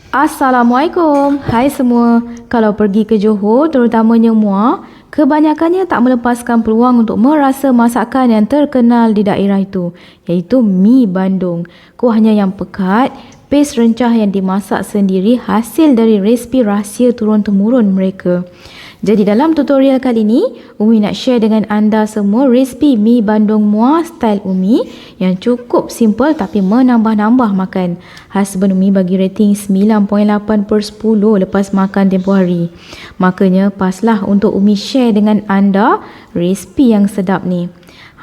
Assalamualaikum. Hai semua. Kalau pergi ke Johor, terutamanya Muar, kebanyakannya tak melepaskan peluang untuk merasa masakan yang terkenal di daerah itu, iaitu mi Bandung. Kuahnya yang pekat, pes rencah yang dimasak sendiri hasil dari resipi rahsia turun-temurun mereka. Jadi dalam tutorial kali ini, Umi nak share dengan anda semua resipi mi Bandung Muar style Umi yang cukup simple tapi menambah-nambah makan. Husband Umi bagi rating 9.8/10 lepas makan tempoh hari. Makanya paslah untuk Umi share dengan anda resipi yang sedap ni.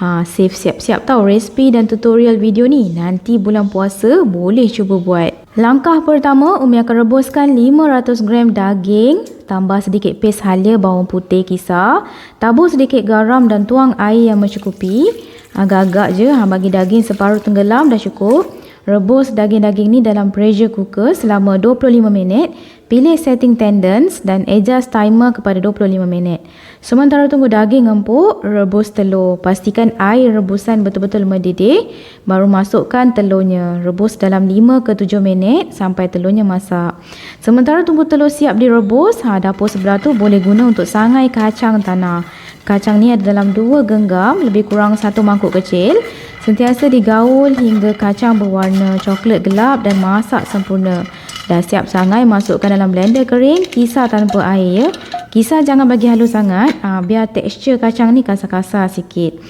Save siap-siap tahu resipi dan tutorial video ni. Nanti bulan puasa boleh cuba buat. Langkah pertama, Umi akan rebuskan 500 gram daging, tambah sedikit pes halia bawang putih kisar, tabur sedikit garam dan tuang air yang mencukupi. Agak-agak je, bagi daging separuh tenggelam dah cukup. Rebus daging-daging ni dalam pressure cooker selama 25 minit. Pilih setting tendons dan adjust timer kepada 25 minit. Sementara tunggu daging empuk, rebus telur. Pastikan air rebusan betul-betul mendidih, baru masukkan telurnya. Rebus dalam 5 ke 7 minit sampai telurnya masak. Sementara tunggu telur siap direbus, dapur sebelah tu boleh guna untuk sangai kacang tanah. Kacang ni ada dalam 2 genggam, lebih kurang 1 mangkuk kecil. Sentiasa digaul hingga kacang berwarna coklat gelap dan masak sempurna. Dah siap sangai, masukkan dalam blender kering, kisar tanpa air ya. Kisar jangan bagi halus sangat, biar tekstur kacang ni kasar-kasar sikit.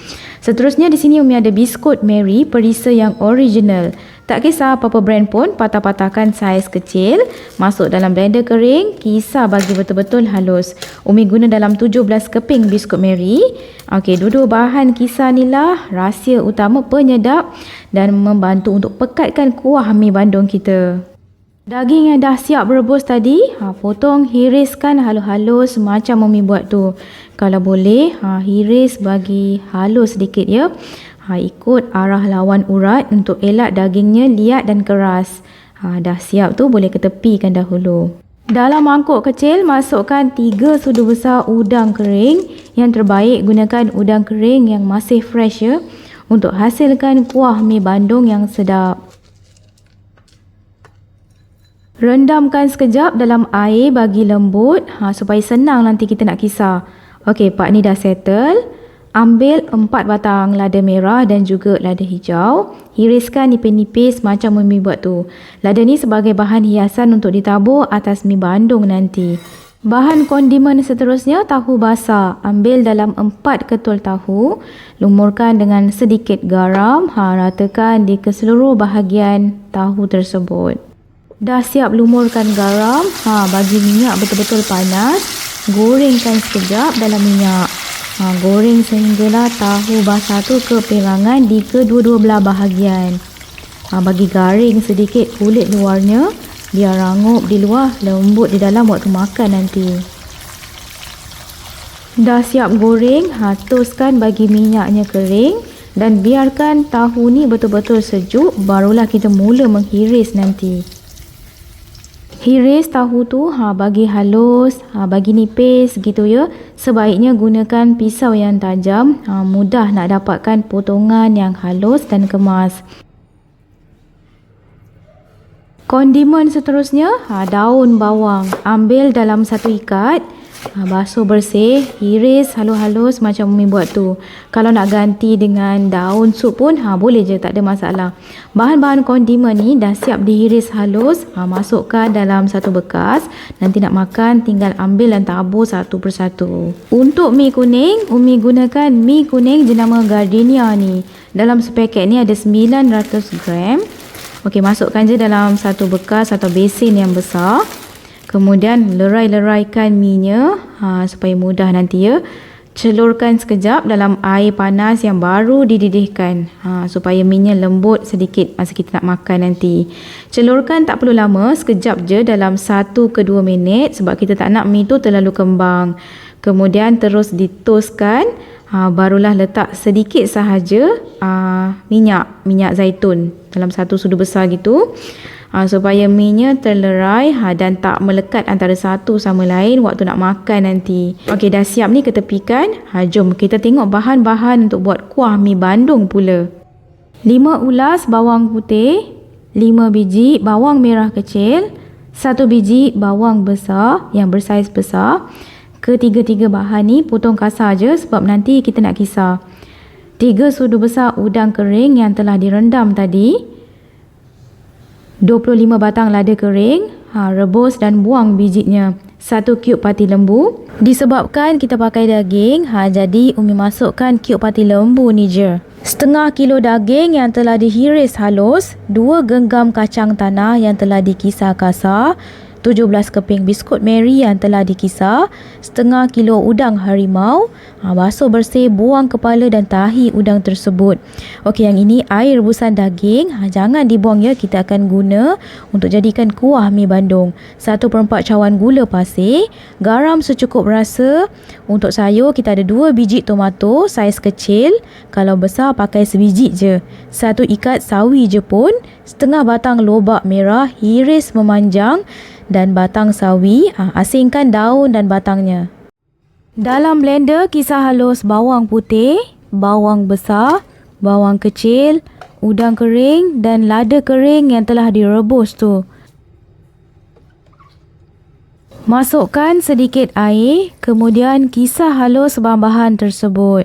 Seterusnya di sini Umi ada biskut Mary perisa yang original. Tak kisah apa-apa brand pun, patah-patahkan saiz kecil, masuk dalam blender kering, kisar bagi betul-betul halus. Umi guna dalam 17 keping biskut Mary. Okey, dua-dua bahan kisar ni lah rahsia utama penyedap dan membantu untuk pekatkan kuah mi Bandung kita. Daging yang dah siap berebus tadi, potong, hiriskan halus-halus macam Umi buat tu. Kalau boleh, hiris bagi halus sedikit ya. Ikut arah lawan urat untuk elak dagingnya liat dan keras. Dah siap tu, boleh ketepikan dahulu. Dalam mangkuk kecil, masukkan 3 sudu besar udang kering. Yang terbaik gunakan udang kering yang masih fresh ya, untuk hasilkan kuah mi Bandung yang sedap. Rendamkan sekejap dalam air bagi lembut, supaya senang nanti kita nak kisar. Okey, part ni dah settle. Ambil 4 batang lada merah dan juga lada hijau. Hiriskan nipis-nipis macam Umi buat tu. Lada ni sebagai bahan hiasan untuk ditabur atas mi Bandung nanti. Bahan kondimen seterusnya, tahu basah. Ambil dalam 4 ketul tahu. Lumurkan dengan sedikit garam. Ratakan di keseluruh bahagian tahu tersebut. Dah siap lumurkan garam, bagi minyak betul-betul panas. Gorengkan sekejap dalam minyak. Goreng sehinggalah tahu basah tu keperangan di kedua-dua belah bahagian. Bagi garing sedikit kulit luarnya, biar rangup di luar, lembut di dalam waktu makan nanti. Dah siap goreng, toskan bagi minyaknya kering dan biarkan tahu ni betul-betul sejuk, barulah kita mula menghiris nanti. Hiris tahu tu, bagi halus, bagi nipis gitu ya. Sebaiknya gunakan pisau yang tajam, mudah nak dapatkan potongan yang halus dan kemas. Kondimen seterusnya, daun bawang. Ambil dalam 1 ikat, basuh bersih, hiris halus-halus macam Umi buat tu. Kalau nak ganti dengan daun sup pun boleh je, tak ada masalah. Bahan-bahan kondimen ni dah siap dihiris halus, masukkan dalam satu bekas. Nanti nak makan tinggal ambil dan tabur satu persatu. Untuk mi kuning, Umi gunakan mi kuning jenama Gardenia ni. Dalam sepaket ni ada 900 gram. Okey, masukkan je dalam satu bekas atau besin yang besar. Kemudian lerai-leraikan minyak supaya mudah nanti ya. Celurkan sekejap dalam air panas yang baru dididihkan, supaya minyak lembut sedikit masa kita nak makan nanti. Celurkan tak perlu lama, sekejap je dalam 1 ke 2 minit sebab kita tak nak mi tu terlalu kembang. Kemudian terus ditoskan, barulah letak sedikit sahaja minyak zaitun dalam 1 sudu besar gitu. Supaya minyak terlerai dan tak melekat antara satu sama lain waktu nak makan nanti. Okey, dah siap ni ketepikan. Jom kita tengok bahan-bahan untuk buat kuah mi Bandung pula. 5 ulas bawang putih, 5 biji bawang merah kecil, 1 biji bawang besar yang bersaiz besar. Ketiga-tiga bahan ni potong kasar je sebab nanti kita nak kisar. 3 sudu besar udang kering yang telah direndam tadi. 25 batang lada kering. Rebus dan buang bijinya. 1 cube pati lembu. Disebabkan kita pakai daging, jadi Umi masukkan cube pati lembu ni je. Setengah kilo daging yang telah dihiris halus. 2 genggam kacang tanah yang telah dikisar kasar. 17 keping biskut Mary yang telah dikisar. Setengah kilo udang harimau. Basuh bersih, buang kepala dan tahi udang tersebut. Okey, yang ini air rebusan daging. Jangan dibuang ya, kita akan guna untuk jadikan kuah mi bandung. 1/4 cawan gula pasir. Garam secukup rasa. Untuk sayur kita ada 2 biji tomato saiz kecil. Kalau besar pakai sebiji je. 1 ikat sawi je pun. Setengah batang lobak merah hiris memanjang. Dan batang sawi, asingkan daun dan batangnya. Dalam blender kisar halus bawang putih, bawang besar, bawang kecil, udang kering dan lada kering yang telah direbus tu. Masukkan sedikit air, kemudian kisar halus bahan-bahan tersebut.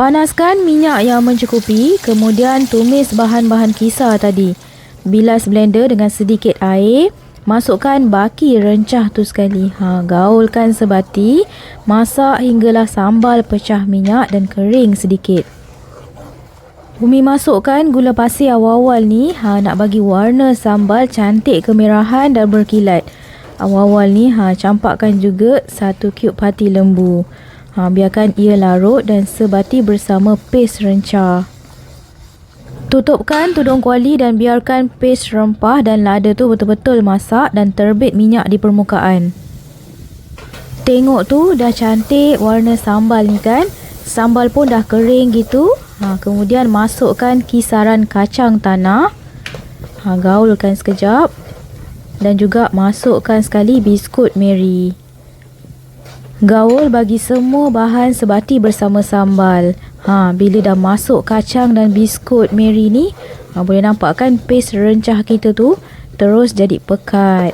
Panaskan minyak yang mencukupi, kemudian tumis bahan-bahan kisar tadi. Bilas blender dengan sedikit air. Masukkan baki rencah tu sekali. Gaulkan sebati. Masak hinggalah sambal pecah minyak dan kering sedikit. Umi masukkan gula pasir awal-awal ni. Nak bagi warna sambal cantik kemerahan dan berkilat. Awal-awal ni campakkan juga 1 cube pati lembu. Biarkan ia larut dan sebati bersama pes rencah. Tutupkan tudung kuali dan biarkan pes rempah dan lada tu betul-betul masak dan terbit minyak di permukaan. Tengok tu dah cantik warna sambal ni kan. Sambal pun dah kering gitu. Kemudian masukkan kisaran kacang tanah. Gaulkan sekejap. Dan juga masukkan sekali biskut Mary. Gaul bagi semua bahan sebati bersama sambal. Bila dah masuk kacang dan biskut Mary ni, boleh nampak kan pes rencah kita tu terus jadi pekat.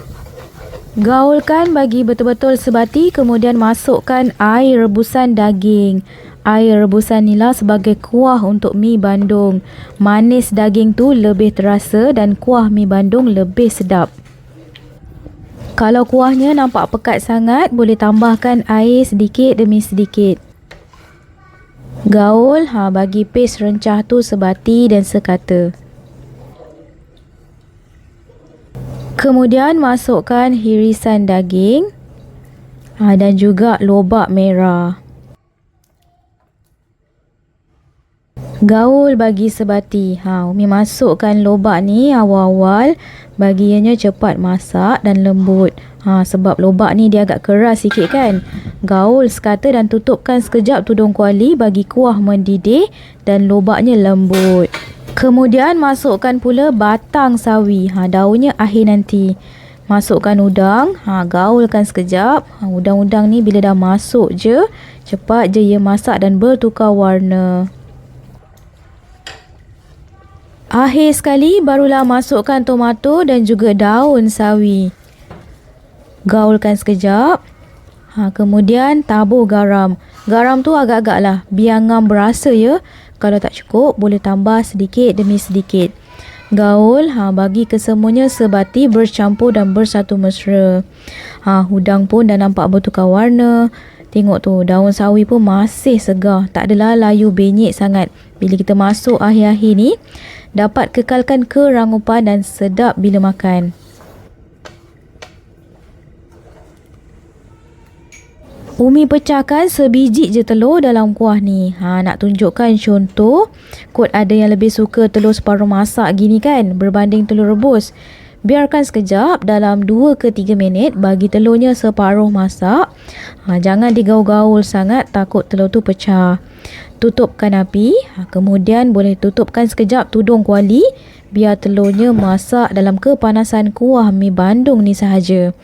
Gaulkan bagi betul-betul sebati, kemudian masukkan air rebusan daging. Air rebusan ni lah sebagai kuah untuk mi bandung. Manis daging tu lebih terasa dan kuah mi bandung lebih sedap. Kalau kuahnya nampak pekat sangat, boleh tambahkan air sedikit demi sedikit. Gaul, bagi pes rencah tu sebati dan sekata. Kemudian masukkan hirisan daging dan juga lobak merah. Gaul bagi sebati. Umi masukkan lobak ni awal-awal bagi ianya cepat masak dan lembut. Sebab lobak ni dia agak keras sikit kan. Gaul sekata dan tutupkan sekejap tudung kuali bagi kuah mendidih dan lobaknya lembut. Kemudian masukkan pula batang sawi. Daunnya akhir nanti. Masukkan udang. Gaulkan sekejap. Udang-udang ni bila dah masuk je, cepat je ia masak dan bertukar warna. Akhir sekali barulah masukkan tomato dan juga daun sawi. Gaulkan sekejap. Kemudian tabur garam. Garam tu agak-agak lah, biar ngam berasa ya. Kalau tak cukup, boleh tambah sedikit demi sedikit. Gaul, bagi kesemuanya sebati bercampur dan bersatu mesra. Udang pun dah nampak bertukar warna. Tengok tu, daun sawi pun masih segar. Tak adalah layu benyek sangat. Bila kita masuk akhir-akhir ni, dapat kekalkan kerangupan dan sedap bila makan. Umi pecahkan sebiji je telur dalam kuah ni. Nak tunjukkan contoh. Kot ada yang lebih suka telur separuh masak gini kan, berbanding telur rebus. Biarkan sekejap dalam 2 ke 3 minit bagi telurnya separuh masak. Jangan digaul-gaul sangat, takut telur tu pecah. Tutupkan api, kemudian boleh tutupkan sekejap tudung kuali biar telurnya masak dalam kepanasan kuah mi bandung ni sahaja.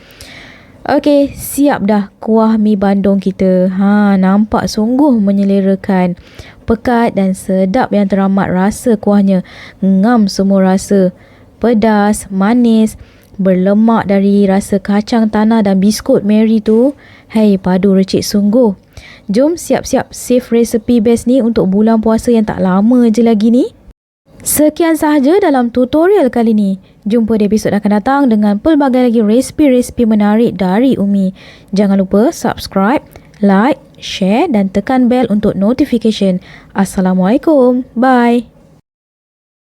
Okey, siap dah kuah mi bandung kita. Nampak sungguh menyelerakan. Pekat dan sedap yang teramat rasa kuahnya. Ngam semua rasa. pedas, manis, berlemak dari rasa kacang tanah dan biskut Mary tu. Hei, padu recik sungguh. Jom siap-siap save resepi best ni untuk bulan puasa yang tak lama je lagi ni. Sekian sahaja dalam tutorial kali ni. Jumpa di episod akan datang dengan pelbagai lagi resipi-resipi menarik dari Umi. Jangan lupa subscribe, like, share dan tekan bel untuk notification. Assalamualaikum. Bye.